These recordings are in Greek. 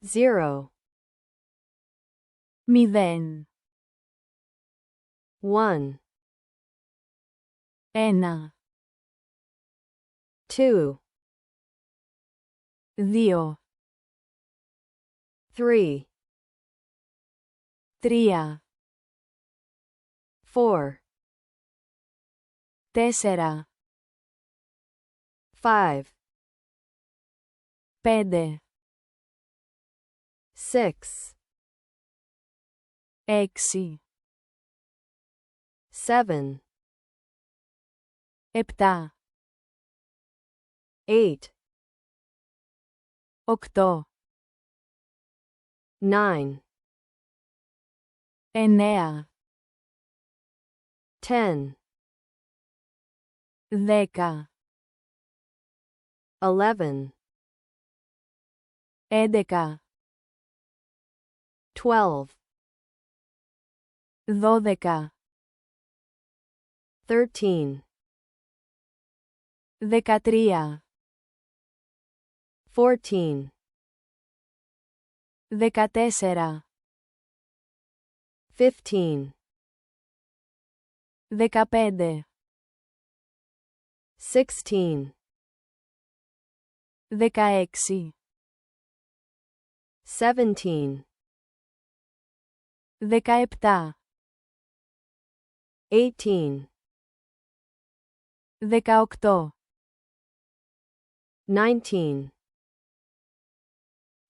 0, 0, 1, 1, 2, 2, 3, 3, 4, 4, 5, 5, 6, 6, 7, 7, 8, 8, 9, 9, 10, 10, 11, 11, 12, 12, 13, 13, 14, 14, 15, 15, 16, 16, 17, 17, 18, 18, 19,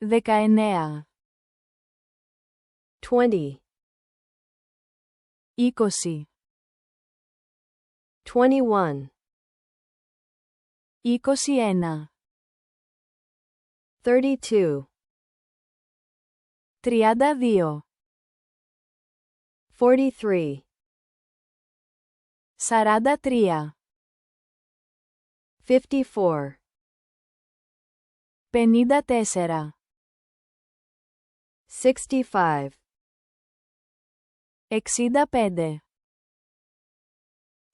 19, 20, 20, 21, 21, 32, 32, 43, 43, 54, 54, 65, 65,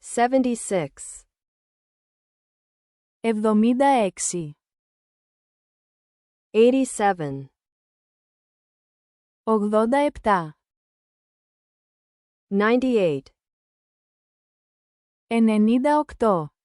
76, 76, 87, 87, 98, 98,